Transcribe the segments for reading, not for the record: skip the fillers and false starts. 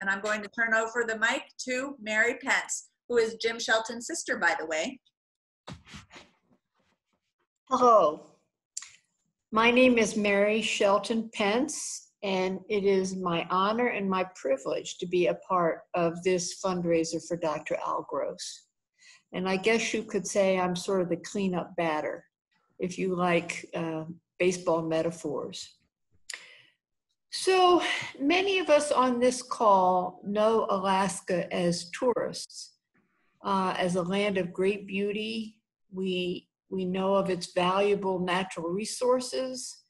And I'm going to turn over the mic to Mary Pence, who is Jim Shelton's sister, by the way. Hello, my name is Mary Shelton Pence, and it is my honor and my privilege to be a part of this fundraiser for Dr. Al Gross. And I guess you could say I'm sort of the cleanup batter, if you like baseball metaphors. So many of us on this call know Alaska as tourists, as a land of great beauty. We know of its valuable natural resources.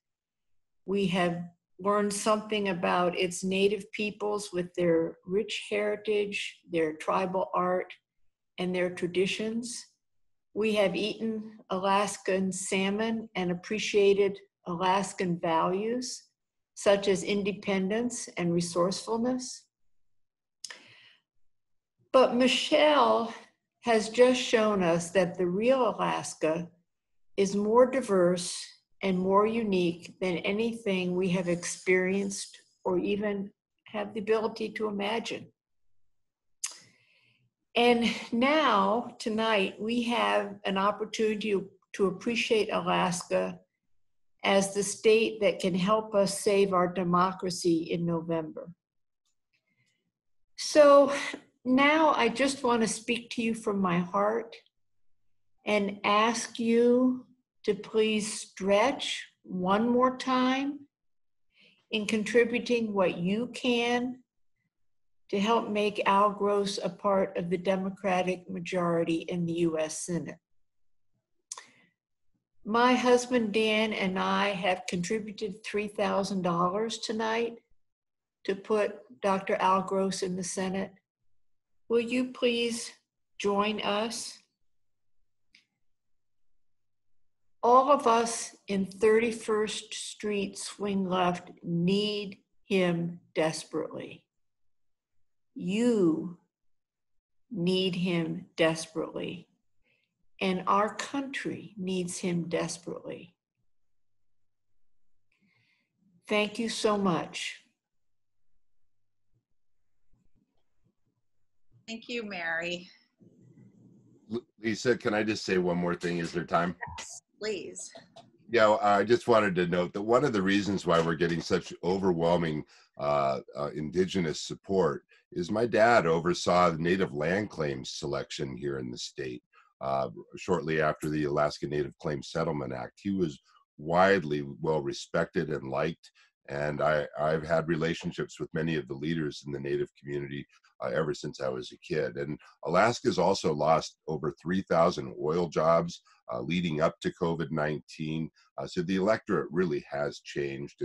We have learned something about its native peoples with their rich heritage, their tribal art, and their traditions. We have eaten Alaskan salmon and appreciated Alaskan values, such as independence and resourcefulness. But Michelle has just shown us that the real Alaska is more diverse and more unique than anything we have experienced or even have the ability to imagine. And now, tonight, we have an opportunity to appreciate Alaska as the state that can help us save our democracy in November. So now I just want to speak to you from my heart and ask you to please stretch one more time in contributing what you can to help make Al Gross a part of the Democratic majority in the US Senate. My husband Dan and I have contributed $3,000 tonight to put Dr. Al Gross in the Senate. Will you please join us? All of us in 31st Street Swing Left need him desperately. You need him desperately. And our country needs him desperately. Thank you so much. Thank you, Mary. Lisa, can I just say one more thing? Is there time? Yes, please. Yeah, I just wanted to note that one of the reasons why we're getting such overwhelming indigenous support is my dad oversaw the native land claims selection here in the state. Shortly after the Alaska Native Claims Settlement Act. He was widely well respected and liked, and I've had relationships with many of the leaders in the Native community ever since I was a kid. And Alaska's also lost over 3,000 oil jobs leading up to COVID-19. So the electorate really has changed,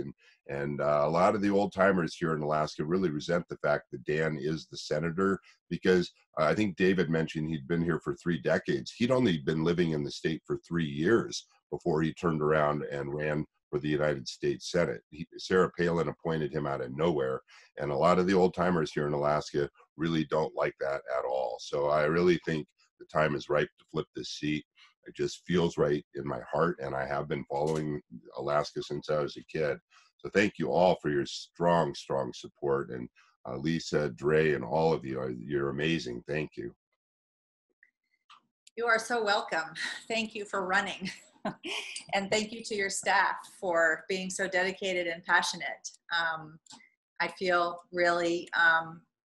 and a lot of the old timers here in Alaska really resent the fact that Dan is the senator, because I think David mentioned he'd been here for 3 decades. He'd only been living in the state for 3 years before he turned around and ran for the United States Senate. Sarah Palin appointed him out of nowhere, and a lot of the old timers here in Alaska really don't like that at all. So I really think the time is ripe to flip this seat. It just feels right in my heart, and I have been following Alaska since I was a kid. So thank you all for your strong, strong support. And Lisa, Dre, and all of you, you're amazing. Thank you. You are so welcome. Thank you for running. And thank you to your staff for being so dedicated and passionate. I feel really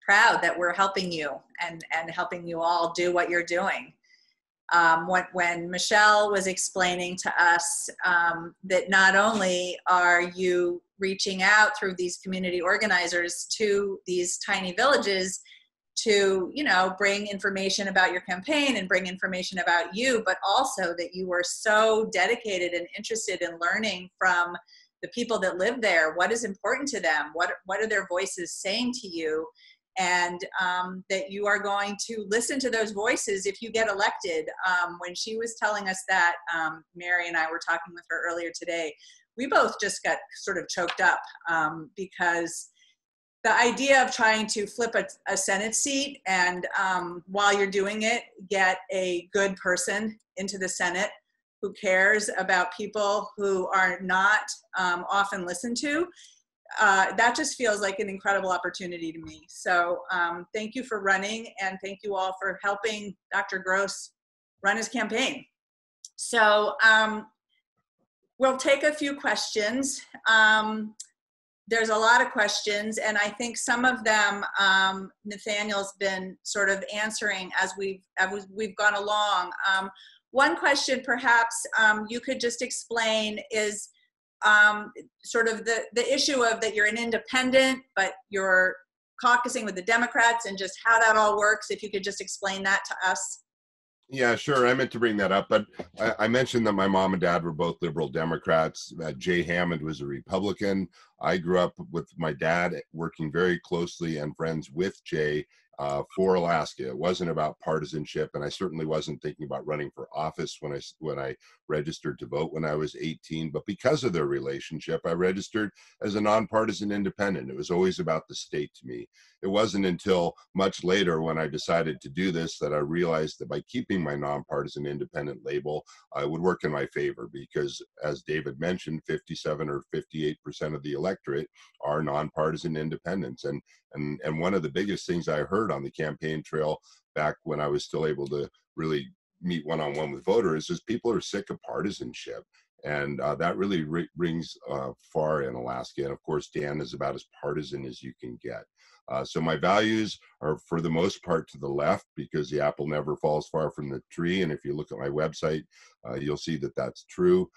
proud that we're helping you and helping you all do what you're doing. When Michelle was explaining to us that not only are you reaching out through these community organizers to these tiny villages to, you know, bring information about your campaign and bring information about you, but also that you were so dedicated and interested in learning from the people that live there. What is important to them? What are their voices saying to you? And that you are going to listen to those voices if you get elected. When she was telling us that, Mary and I were talking with her earlier today, we both just got sort of choked up because the idea of trying to flip a Senate seat and while you're doing it, get a good person into the Senate who cares about people who are not often listened to, that just feels like an incredible opportunity to me. So thank you for running, and thank you all for helping Dr. Gross run his campaign. So we'll take a few questions. There's a lot of questions, and I think some of them Nathaniel's been sort of answering as we've gone along. One question perhaps you could just explain is sort of the issue of that you're an independent, but you're caucusing with the Democrats, and just how that all works. If you could just explain that to us. Yeah, sure. I meant to bring that up, but I mentioned that my mom and dad were both liberal Democrats. Jay Hammond was a Republican. I grew up with my dad working very closely and friends with Jay for Alaska. It wasn't about partisanship, and I certainly wasn't thinking about running for office when I registered to vote when I was 18. But because of their relationship, I registered as a nonpartisan independent. It was always about the state to me. It wasn't until much later when I decided to do this that I realized that by keeping my nonpartisan independent label, I would work in my favor, because as David mentioned, 57 or 58% of the electorate are nonpartisan independents. And one of the biggest things I heard on the campaign trail back when I was still able to really meet one-on-one with voters is people are sick of partisanship. And that really rings far in Alaska. And of course, Dan is about as partisan as you can get. So my values are for the most part to the left, because the apple never falls far from the tree. And if you look at my website, you'll see that that's true.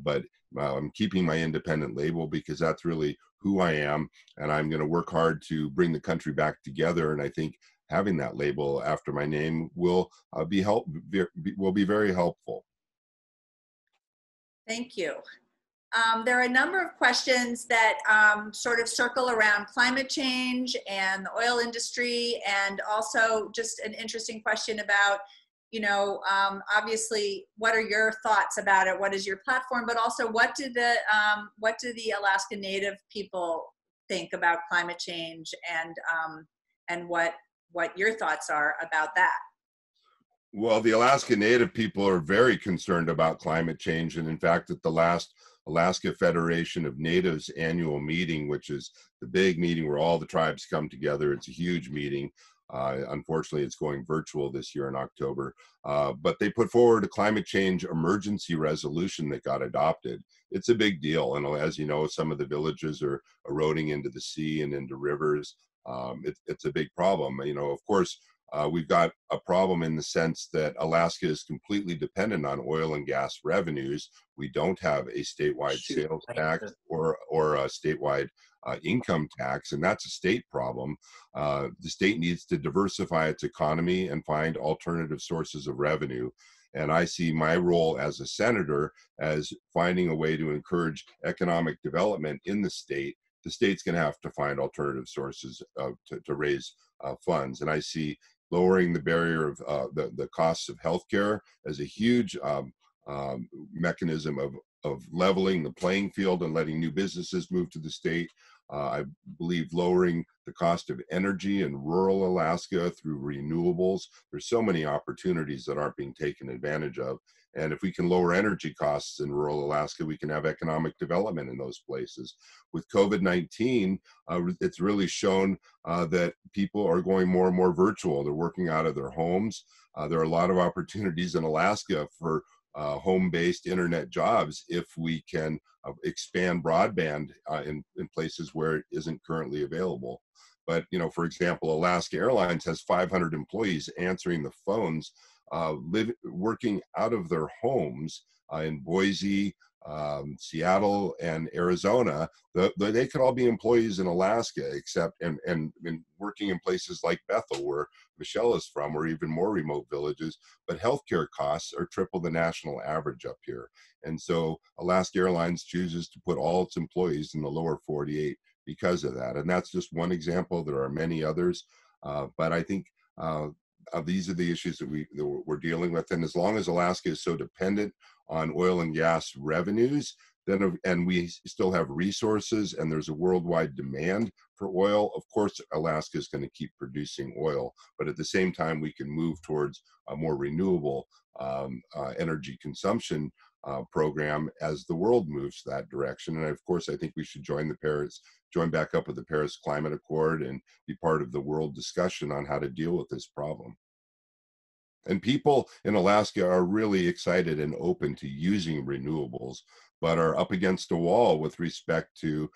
But I'm keeping my independent label because that's really who I am. And I'm going to work hard to bring the country back together. And I think having that label after my name will be very helpful. Thank you. There are a number of questions that sort of circle around climate change and the oil industry, and also just an interesting question about, you know, obviously, what are your thoughts about it? What is your platform? But also, what do the Alaska Native people think about climate change, and what your thoughts are about that? Well, the Alaska Native people are very concerned about climate change. And in fact, at the last Alaska Federation of Natives annual meeting, which is the big meeting where all the tribes come together, it's a huge meeting. Unfortunately, it's going virtual this year in October. But they put forward a climate change emergency resolution that got adopted. It's a big deal. And as you know, some of the villages are eroding into the sea and into rivers. It's a big problem. You know, of course, we've got a problem in the sense that Alaska is completely dependent on oil and gas revenues. We don't have a statewide sales tax or a statewide income tax, and that's a state problem. The state needs to diversify its economy and find alternative sources of revenue. And I see my role as a senator as finding a way to encourage economic development in the state. The state's going to have to find alternative sources to raise funds. And I see lowering the barrier of the costs of healthcare as a huge mechanism of leveling the playing field and letting new businesses move to the state. I believe lowering the cost of energy in rural Alaska through renewables. There's so many opportunities that aren't being taken advantage of. And if we can lower energy costs in rural Alaska, we can have economic development in those places. With COVID-19, it's really shown that people are going more and more virtual. They're working out of their homes. There are a lot of opportunities in Alaska for home-based internet jobs if we can expand broadband in places where it isn't currently available. But, you know, for example, Alaska Airlines has 500 employees answering the phones, working out of their homes in Boise, Seattle, and Arizona. They could all be employees in Alaska, except and working in places like Bethel, where Michelle is from, or even more remote villages. But healthcare costs are triple the national average up here. And so Alaska Airlines chooses to put all its employees in the lower 48 because of that. And that's just one example. There are many others. But I think these are the issues that we're dealing with. And as long as Alaska is so dependent on oil and gas revenues, and we still have resources and there's a worldwide demand for oil, of course, Alaska is going to keep producing oil. But at the same time, we can move towards a more renewable energy consumption program as the world moves that direction. And of course, I think we should join back up with the Paris Climate Accord and be part of the world discussion on how to deal with this problem. And people in Alaska are really excited and open to using renewables, but are up against a wall with respect to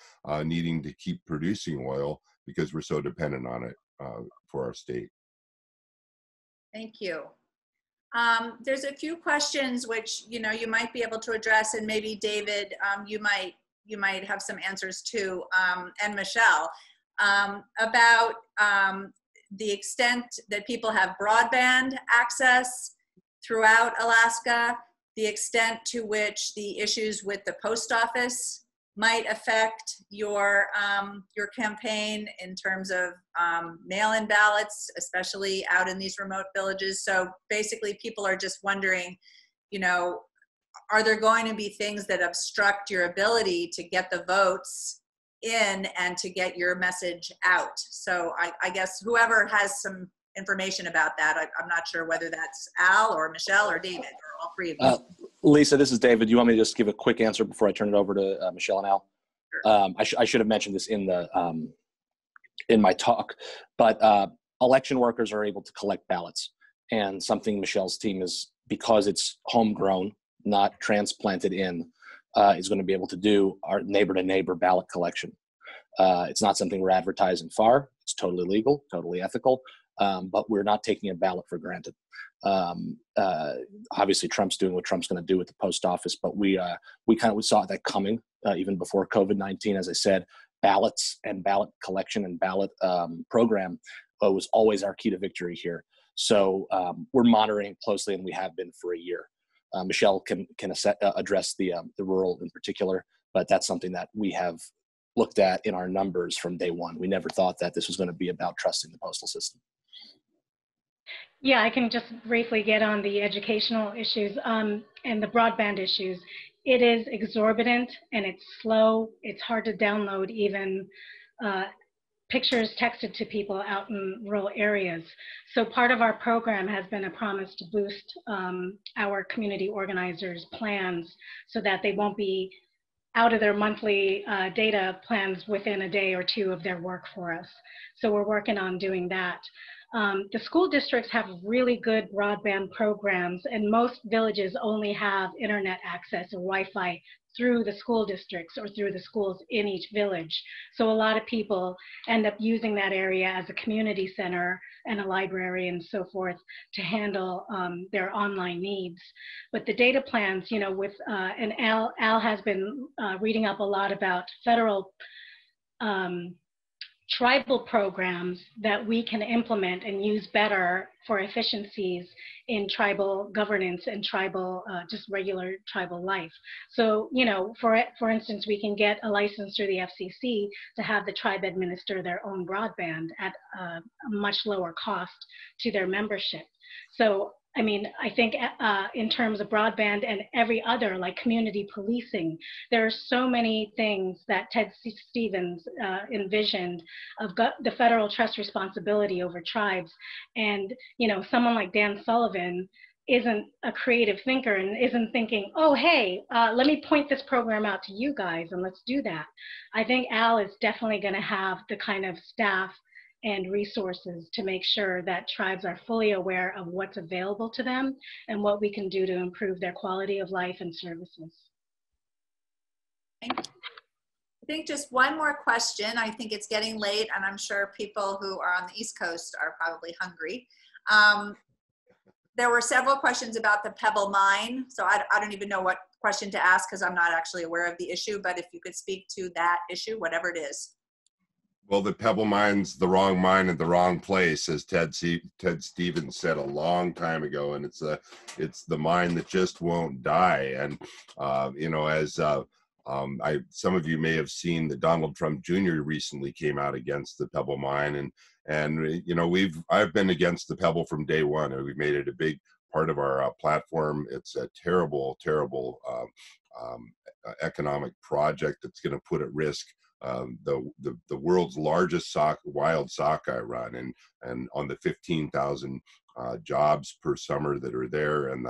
needing to keep producing oil because we're so dependent on it for our state. Thank you. There's a few questions which you might be able to address, and maybe David, you might have some answers too, and Michelle, about the extent that people have broadband access throughout Alaska, the extent to which the issues with the post office might affect your campaign in terms of mail-in ballots, especially out in these remote villages. So basically people are just wondering, are there going to be things that obstruct your ability to get the votes in and to get your message out? So I guess whoever has some information about that, I'm not sure whether that's Al or Michelle or David or all three of you. Lisa, this is David. Do you want me to just give a quick answer before I turn it over to Michelle and Al? Sure. I should have mentioned this in the in my talk, but election workers are able to collect ballots, and something Michelle's team is, because it's homegrown, not transplanted in, is going to be able to do our neighbor-to-neighbor ballot collection. It's not something we're advertising far. It's totally legal, totally ethical, but we're not taking a ballot for granted. Obviously, Trump's doing what Trump's going to do with the post office, but we saw that coming even before COVID-19. As I said, ballots and ballot collection and ballot program was always our key to victory here. So we're monitoring closely, and we have been for a year. Michelle can address the rural in particular, but that's something that we have looked at in our numbers from day one. We never thought that this was going to be about trusting the postal system. Yeah, I can just briefly get on the educational issues and the broadband issues. It is exorbitant and it's slow. It's hard to download even pictures texted to people out in rural areas. So part of our program has been a promise to boost our community organizers' plans so that they won't be out of their monthly data plans within a day or two of their work for us. So we're working on doing that. The school districts have really good broadband programs, and most villages only have internet access or Wi-Fi through the school districts or through the schools in each village. So a lot of people end up using that area as a community center and a library and so forth to handle their online needs. But the data plans, with, and Al has been reading up a lot about federal tribal programs that we can implement and use better for efficiencies in tribal governance and tribal, just regular tribal life. So, for instance, we can get a license through the FCC to have the tribe administer their own broadband at a much lower cost to their membership. So, I think in terms of broadband and every other, like community policing, there are so many things that Ted Stevens envisioned of the federal trust responsibility over tribes. And, someone like Dan Sullivan isn't a creative thinker and isn't thinking, oh, hey, let me point this program out to you guys and let's do that. I think Al is definitely going to have the kind of staff and resources to make sure that tribes are fully aware of what's available to them and what we can do to improve their quality of life and services. I think just one more question. I think it's getting late and I'm sure people who are on the East Coast are probably hungry. There were several questions about the Pebble mine. So I don't even know what question to ask because I'm not actually aware of the issue, but if you could speak to that issue, whatever it is. Well, the Pebble mine's the wrong mine at the wrong place, as Ted Stevens said a long time ago, and it's the mine that just won't die. And some of you may have seen that Donald Trump Jr. recently came out against the Pebble mine, and I've been against the Pebble from day one, and we've made it a big part of our platform. It's a terrible economic project that's going to put at risk the world's largest wild sockeye run, and on the 15,000 jobs per summer that are there, and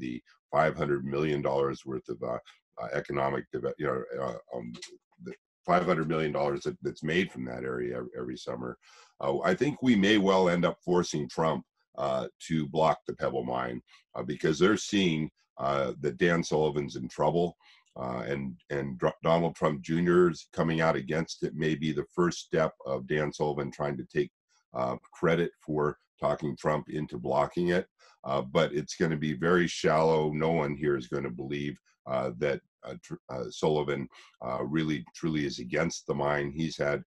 the $500 million worth of economic, $500 million that's made from that area every summer. I think we may well end up forcing Trump to block the Pebble mine because they're seeing that Dan Sullivan's in trouble, and Donald Trump Jr. is coming out against it. May be the first step of Dan Sullivan trying to take credit for talking Trump into blocking it, but it's going to be very shallow. No one here is going to believe that Sullivan really truly is against the mine. He's had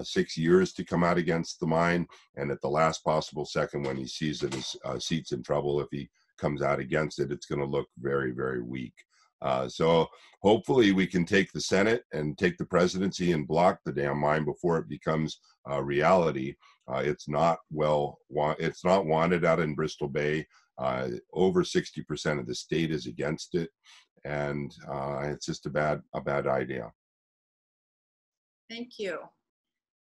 6 years to come out against the mine, and at the last possible second when he sees that his seat's in trouble, if he comes out against it, it's going to look very, very weak. So hopefully we can take the Senate and take the presidency and block the damn mine before it becomes a reality. It's not wanted out in Bristol Bay. Over 60% of the state is against it, and it's just a bad idea. Thank you.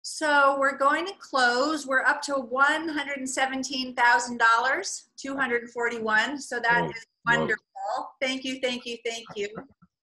So we're going to close. We're up to $117,000, 241. So that is wonderful. Thank you, thank you, thank you.